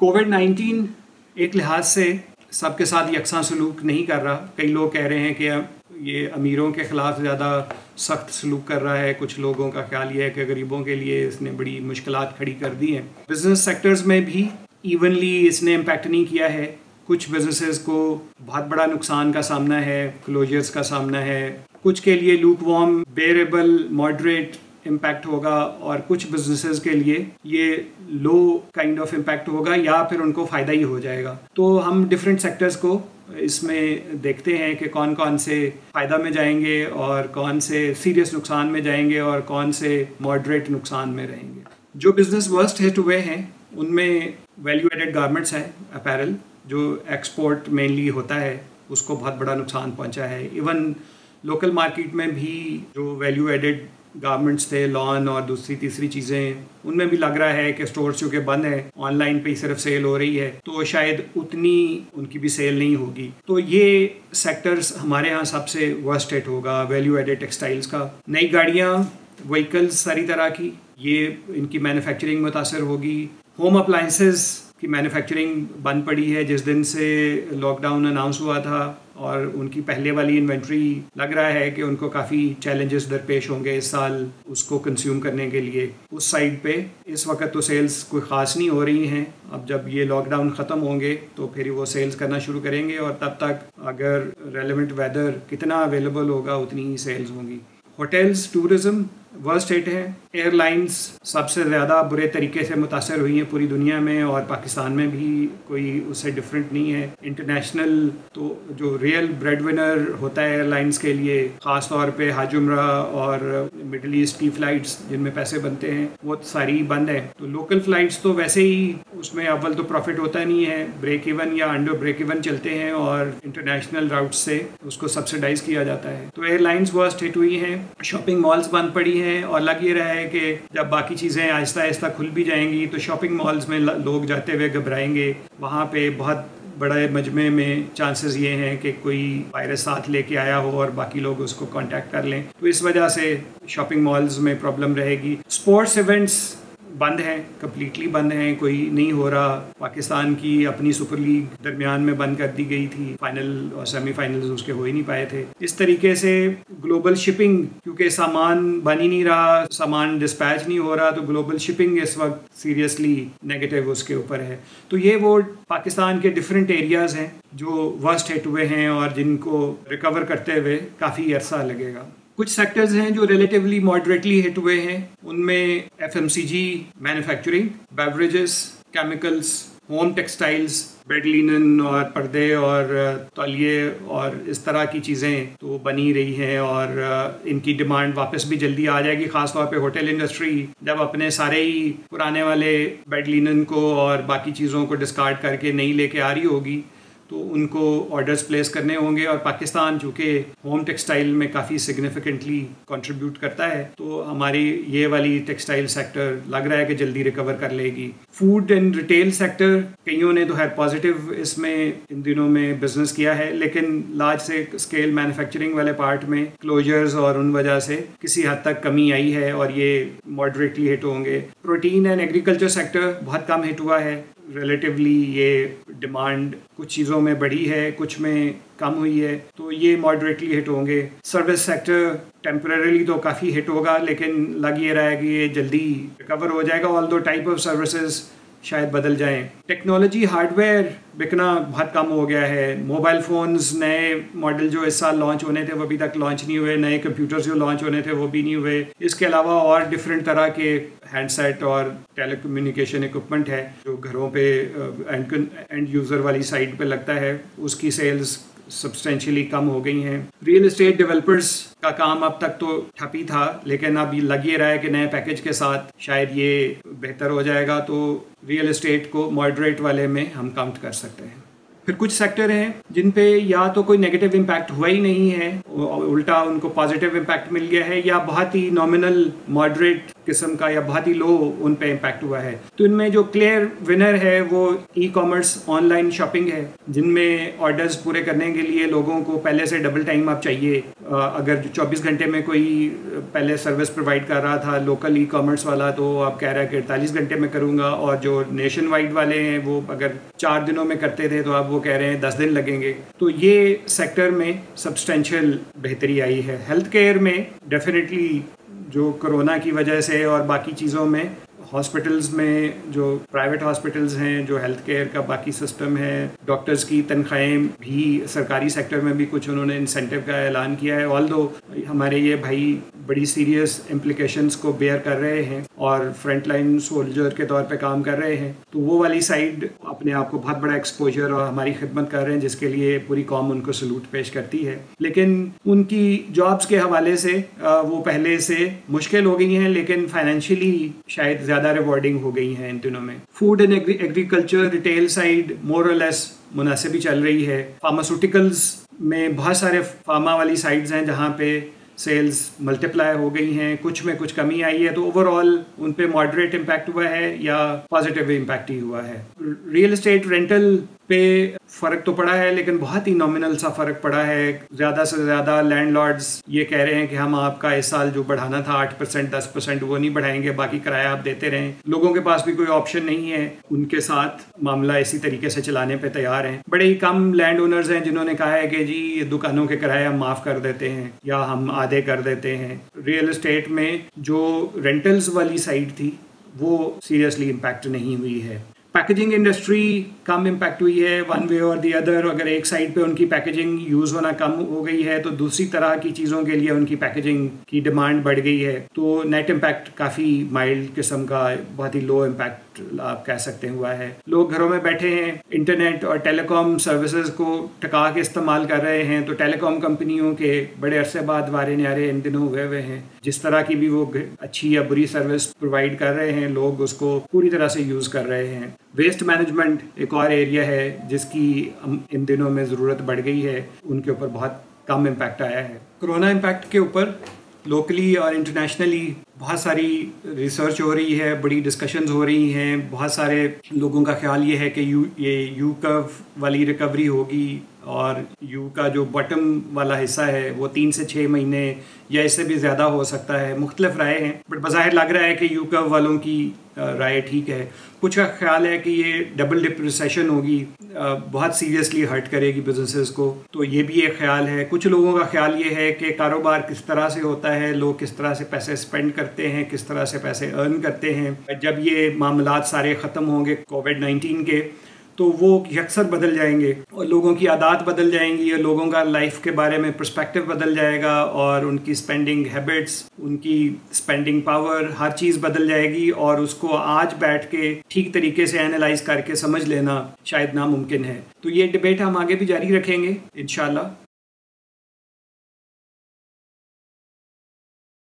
कोविड-19 एक लिहाज से सबके साथ यकसा सलूक नहीं कर रहा। कई लोग कह रहे हैं कि ये अमीरों के ख़िलाफ़ ज़्यादा सख्त सलूक कर रहा है। कुछ लोगों का ख्याल ये है कि गरीबों के लिए इसने बड़ी मुश्किलात खड़ी कर दी हैं। बिज़नेस सेक्टर्स में भी इवनली इसने इम्पैक्ट नहीं किया है। कुछ बिजनेसेस को बहुत बड़ा नुकसान का सामना है, क्लोजर्स का सामना है। कुछ के लिए लूक वार्म, बेरेबल, मॉडरेट इम्पैक्ट होगा और कुछ बिजनेसेस के लिए ये लो काइंड ऑफ इम्पैक्ट होगा या फिर उनको फ़ायदा ही हो जाएगा। तो हम डिफरेंट सेक्टर्स को इसमें देखते हैं कि कौन कौन से फ़ायदा में जाएंगे और कौन से सीरियस नुकसान में जाएंगे और कौन से मॉडरेट नुकसान में रहेंगे। जो बिज़नेस वर्स्ट हिट हुए हैं उनमें वैल्यू एडेड गारमेंट्स हैं, अपैरल जो एक्सपोर्ट मेनली होता है, उसको बहुत बड़ा नुकसान पहुंचा है। इवन लोकल मार्केट में भी जो वैल्यू एडेड गारमेंट्स थे, लॉन और दूसरी तीसरी चीज़ें, उनमें भी लग रहा है कि स्टोर चूँकि बंद है, ऑनलाइन पे ही सिर्फ सेल हो रही है, तो शायद उतनी उनकी भी सेल नहीं होगी। तो ये सेक्टर्स हमारे यहाँ सबसे वर्स्ट हिट होगा। वैल्यू एडेड टेक्सटाइल्स का, नई गाड़ियाँ, व्हीकल्स सारी तरह की, ये इनकी मैन्युफैक्चरिंग मुतासर होगी। होम अप्लाइंसेस की मैन्युफैक्चरिंग बंद पड़ी है जिस दिन से लॉकडाउन अनाउंस हुआ था, और उनकी पहले वाली इन्वेंट्री लग रहा है कि उनको काफ़ी चैलेंजेस दरपेश होंगे इस साल उसको कंज्यूम करने के लिए। उस साइड पे इस वक्त तो सेल्स कोई ख़ास नहीं हो रही हैं। अब जब ये लॉकडाउन ख़त्म होंगे तो फिर वो सेल्स करना शुरू करेंगे और तब तक अगर रेलेवेंट वेदर कितना अवेलेबल होगा उतनी ही सेल्स होंगी। होटल्स, टूरिज़्म वर्स्ट हिट है। एयरलाइंस सबसे ज़्यादा बुरे तरीके से मुतासर हुई हैं पूरी दुनिया में, और पाकिस्तान में भी कोई उससे डिफरेंट नहीं है। इंटरनेशनल तो जो रियल ब्रेड विनर होता है एयरलाइंस के लिए, ख़ास तौर पे हज उम्रा और मिडल ईस्ट की फ़्लाइट्स जिनमें पैसे बनते हैं, वो सारी बंद है। तो लोकल फ़्लाइट्स तो वैसे ही उसमें अव्वल तो प्रॉफिट होता नहीं है, ब्रेक इवन या अंडर ब्रेक इवन चलते हैं और इंटरनेशनल राउट से उसको सब्सिडाइज़ किया जाता है। तो एयरलाइंस वर्स्ट हिट हुई हैं। शॉपिंग मॉल्स बंद पड़ी हैं और लग ये रहा है कि जब बाकी चीज़ें आहिस्ता आहिस्ता खुल भी जाएंगी तो शॉपिंग मॉल्स में लोग जाते हुए घबराएंगे। वहाँ पे बहुत बड़े मजमे में चांसेस ये हैं कि कोई वायरस साथ लेके आया हो और बाकी लोग उसको कांटेक्ट कर लें, तो इस वजह से शॉपिंग मॉल्स में प्रॉब्लम रहेगी। स्पोर्ट्स इवेंट्स बंद हैं, कम्प्लीटली बंद हैं, कोई नहीं हो रहा। पाकिस्तान की अपनी सुपर लीग दरमियान में बंद कर दी गई थी, फाइनल और सेमीफाइनल्स उसके हो ही नहीं पाए थे। इस तरीके से ग्लोबल शिपिंग, क्योंकि सामान बन ही नहीं रहा, सामान डिस्पैच नहीं हो रहा, तो ग्लोबल शिपिंग इस वक्त सीरियसली नेगेटिव उसके ऊपर है। तो ये वो पाकिस्तान के डिफरेंट एरियाज़ हैं जो वर्स्ट हिट हुए हैं और जिनको रिकवर करते हुए काफ़ी अरसा लगेगा। कुछ सेक्टर्स हैं जो रिलेटिवली मॉडरेटली हिट हुए हैं, उनमें FMCG, manufacturing, beverages, chemicals, home textiles, bed linen और पर्दे और तौलिए और इस तरह की चीज़ें तो बनी रही हैं और इनकी डिमांड वापस भी जल्दी आ जाएगी। ख़ास तौर पे होटल इंडस्ट्री जब अपने सारे ही पुराने वाले बेड लिनन को और बाकी चीज़ों को डिस्कार्ड करके नहीं लेके आ रही होगी तो उनको ऑर्डर्स प्लेस करने होंगे। और पाकिस्तान चूँकि होम टेक्सटाइल में काफ़ी सिग्निफिकेंटली कंट्रीब्यूट करता है, तो हमारी ये वाली टेक्सटाइल सेक्टर लग रहा है कि जल्दी रिकवर कर लेगी। फूड एंड रिटेल सेक्टर, कईयों ने तो है पॉजिटिव इसमें इन दिनों में बिजनेस किया है, लेकिन लार्ज से स्केल मैन्युफैक्चरिंग वाले पार्ट में क्लोजर्स और उन वजह से किसी हद तक कमी आई है और ये मॉडरेटली हिट होंगे। प्रोटीन एंड एग्रीकल्चर सेक्टर बहुत कम हिट हुआ है। रिलेटिवली ये डिमांड कुछ चीज़ों में बढ़ी है, कुछ में कम हुई है, तो ये मॉडरेटली हिट होंगे। सर्विस सेक्टर टेम्परेरीली तो काफ़ी हिट होगा, लेकिन लग ये रहा है कि ये जल्दी रिकवर हो जाएगा, ऑल्दो टाइप ऑफ सर्विसेज शायद बदल जाएं। टेक्नोलॉजी हार्डवेयर बिकना बहुत कम हो गया है। मोबाइल फ़ोन्स नए मॉडल जो इस साल लॉन्च होने थे वो अभी तक लॉन्च नहीं हुए, नए कंप्यूटर्स जो लॉन्च होने थे वो भी नहीं हुए। इसके अलावा और डिफरेंट तरह के हैंडसेट और टेलीकम्युनिकेशन इक्विपमेंट है जो घरों पे एंड यूज़र वाली साइड पे लगता है, उसकी सेल्स सब्सटेंशियली कम हो गई हैं। रियल एस्टेट डेवलपर्स का काम अब तक तो ठप ही था, लेकिन अब लग ये रहा है कि नए पैकेज के साथ शायद ये बेहतर हो जाएगा, तो रियल एस्टेट को मॉडरेट वाले में हम काउंट कर सकते हैं। फिर कुछ सेक्टर हैं जिन पे या तो कोई नेगेटिव इम्पैक्ट हुआ ही नहीं है, उल्टा उनको पॉजिटिव इम्पैक्ट मिल गया है, या बहुत ही नॉमिनल मॉडरेट किस्म का या बहुत ही लो उन पे इम्पैक्ट हुआ है। तो इनमें जो क्लियर विनर है वो ई कॉमर्स ऑनलाइन शॉपिंग है, जिनमें ऑर्डर्स पूरे करने के लिए लोगों को पहले से डबल टाइम आप चाहिए। अगर 24 घंटे में कोई पहले सर्विस प्रोवाइड कर रहा था लोकल ई कॉमर्स वाला, तो आप कह रहा है कि 48 घंटे में करूँगा, और जो नेशन वाइड वाले हैं वो अगर 4 दिनों में करते थे तो आप वो कह रहे हैं 10 दिन लगेंगे। तो ये सेक्टर में सब्सटेंशियल बेहतरी आई है। हेल्थ केयर में डेफिनेटली जो कोरोना की वजह से और बाकी चीज़ों में हॉस्पिटल्स में जो प्राइवेट हॉस्पिटल्स हैं, जो हेल्थ केयर का बाकी सिस्टम है, डॉक्टर्स की तनख्वाहें भी सरकारी सेक्टर में भी कुछ उन्होंने इंसेंटिव का ऐलान किया है। ऑल्दो हमारे ये भाई बड़ी सीरियस इम्प्लिकेशंस को बेयर कर रहे हैं और फ्रंट लाइन सोल्जर के तौर पे काम कर रहे हैं, तो वो वाली साइड अपने आप को बहुत बड़ा एक्सपोजर और हमारी खिदमत कर रहे हैं, जिसके लिए पूरी कौम उनको सलूट पेश करती है। लेकिन उनकी जॉब्स के हवाले से वो पहले से मुश्किल हो गई हैं, लेकिन फाइनेंशियली शायद ज़्यादा रिवॉर्डिंग हो गई हैं इन दिनों में। Food and agriculture retail side मोर और लेस मुनासिब ही चल रही है। फार्मास्यूटिकल्स में बहुत सारे फार्मा वाली साइड्स हैं जहाँ पे सेल्स मल्टीप्लाई हो गई हैं, कुछ में कुछ कमी आई है, तो ओवरऑल उन पे मॉडरेट इम्पैक्ट हुआ है या पॉजिटिव इम्पैक्ट ही हुआ है। रियल एस्टेट रेंटल पे फ़र्क तो पड़ा है, लेकिन बहुत ही नॉमिनल सा फ़र्क पड़ा है। ज़्यादा से ज़्यादा लैंडलॉर्ड्स ये कह रहे हैं कि हम आपका इस साल जो बढ़ाना था 8% 10% वो नहीं बढ़ाएंगे, बाकी किराया आप देते रहें। लोगों के पास भी कोई ऑप्शन नहीं है, उनके साथ मामला इसी तरीके से चलाने पे तैयार हैं। बड़े ही कम लैंड ओनर्स हैं जिन्होंने कहा है कि जी ये दुकानों के किराए हम माफ़ कर देते हैं या हम आधे कर देते हैं। रियल एस्टेट में जो रेंटल्स वाली साइड थी वो सीरियसली इम्पैक्ट नहीं हुई है। पैकेजिंग इंडस्ट्री कम इम्पैक्ट हुई है वन वे और दी अदर। अगर एक साइड पे उनकी पैकेजिंग यूज़ होना कम हो गई है तो दूसरी तरह की चीज़ों के लिए उनकी पैकेजिंग की डिमांड बढ़ गई है, तो नेट इम्पैक्ट काफ़ी माइल्ड किस्म का, बहुत ही लो इम्पैक्ट आप कह सकते हुआ है। लोग घरों में बैठे हैं, इंटरनेट और टेलीकॉम सर्विसेज को टका के इस्तेमाल कर रहे हैं, तो टेलीकॉम कंपनियों के बड़े अरसे बाद वारे न्यारे इन दिनों हुए हुए हैं। जिस तरह की भी वो अच्छी या बुरी सर्विस प्रोवाइड कर रहे हैं, लोग उसको पूरी तरह से यूज़ कर रहे हैं। वेस्ट मैनेजमेंट एक और एरिया है जिसकी इन दिनों में ज़रूरत बढ़ गई है, उनके ऊपर बहुत कम इम्पैक्ट आया है। कोरोना इम्पैक्ट के ऊपर लोकली और इंटरनेशनली बहुत सारी रिसर्च हो रही है, बड़ी डिस्कशंस हो रही हैं। बहुत सारे लोगों का ख्याल ये है कि ये यू कर्व वाली रिकवरी होगी और यू का जो बॉटम वाला हिस्सा है वो 3 से 6 महीने या इससे भी ज़्यादा हो सकता है। मुख्तलिफ राय हैं, बट बज़ाहिर लग रहा है कि यू कर्व वालों की राय ठीक है। कुछ का ख्याल है कि ये डबल डिप रिसेशन होगी, बहुत सीरियसली हर्ट करेगी बिजनेसेस को, तो ये भी एक ख्याल है। कुछ लोगों का ख्याल ये है कि कारोबार किस तरह से होता है, लोग किस तरह से पैसे स्पेंड करते हैं, किस तरह से पैसे अर्न करते हैं। जब ये मामलात सारे ख़त्म होंगे कोविड-19 के, तो वो यकसर बदल जाएंगे और लोगों की आदत बदल जाएंगी और लोगों का लाइफ के बारे में पर्सपेक्टिव बदल जाएगा और उनकी स्पेंडिंग हैबिट्स, उनकी स्पेंडिंग पावर, हर चीज़ बदल जाएगी और उसको आज बैठ के ठीक तरीके से एनालाइज करके समझ लेना शायद नामुमकिन है। तो ये डिबेट हम आगे भी जारी रखेंगे इंशाल्लाह।